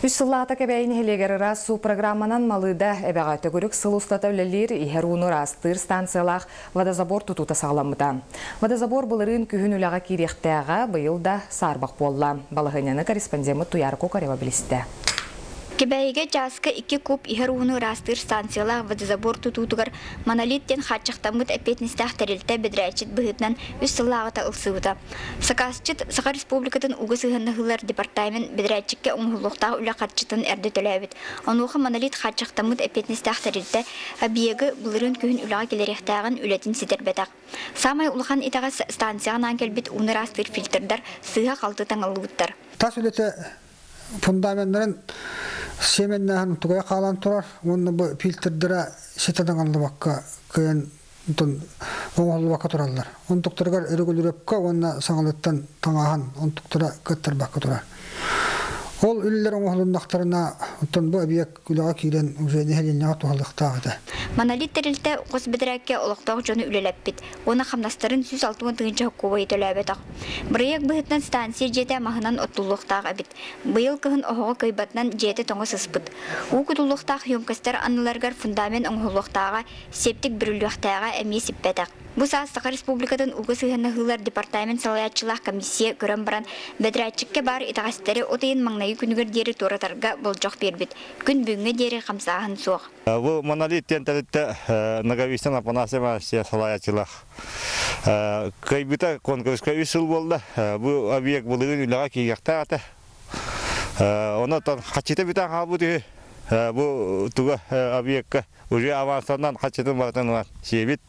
Үссыллата кебейін хелегеріра су программанан малыда әбәғайты көрік сыл ұстата өлелер ихеруны растыр станциялақ водозабор тұтута сағаламыда. Водозабор бұлырын күхін үліға керектіға бұйылда сарбақ болла. Балығыняны корреспондемі Туяр Кокарева білісті. Кебейге жаска 2 куб ихеруны растыр станциялақ водозабор тұтутығыр монолиттен қатшықтамыд әпетністақ тәрелті бедрәчет бұғытнан үссыллағыта ұлсығыда. Сақасчыт Сақа Республикатын уғы сығынығылар департамент бедрәчетке ұңғылықтағы үлі қатшытын әрді төләбіт. Онуғы монолит қатшықтамыд әпетністақ тәрелті әбиегі бұлырын күйін үліға келеректағын үлетін сетербетақ. Самай ұлған итағас станцияғынан келбет уны растыр фильтрдар сыға қалды таңылығыттар. Фундаменттарын семеннәһен тугай калан турар. Онны бу фильтрдера сетадан албакка кыен тон оңолбакка туралар. Онтуктарга регулировка онна саңалыттан таңахан онтуктара кыттырбакка турар. Ол үллер оңолундактарына тон бу объект күләгә кирен уже нәһәленнәгә тугалыктагы. Монолит терилте кос бедрәккә олоктак җаны үлеләп бит. Оны хамнастарын 160 хоккуй төләбәтак. Проект быһытнан станция җете маһынан оттулыктагы бит. Быел кыһын охога кыйбатнан җете тоңы сыспыт. У кутулыктак юмкастар анларгар фундамент оңолуктагы септик бүрүлүктагы эми сиппәтак. Бу Сақа Республикадан угы сыгыннахылар департамент салаятчылах комиссия көрөн баран бедрәчеккә бар итагастары отыйын маңнайы күнүгөр дери торатарга болжок бербит. Күн бүгүнгө дери камсаһын суак. Бу монолит тентелетте наговистан апанасема салаятчылах. Кайбыта конкурска үсүл болду. Бу объект булыгын үлага кийгәктә ата. Оны тон хачыта битан хабыты. Бу туга объектка уже авансандан хачытын бартан себит.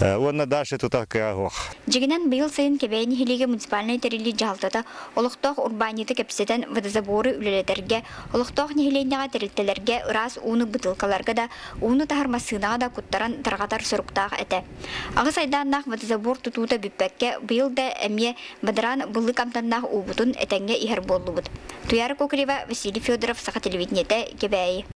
Онна дальше тутакка хох. Жигинен быйыл сайын кебейни хилиге муниципальный терили жалтата олукток урбаниты кепсетен водозаборы үлелетерге, олукток нихилейнага терилтелерге ырас уны бутылкаларга да, уны тахармасыынага да куттаран таргатар соруктага эте. Агыс айданнах водозабор тутута бүппекке быйыл да эмье бадран былы камтаннах убутун этенге ихер боллубут. Туяр Кокарева, Василий Федоров, Саха телевидениете, Кебей.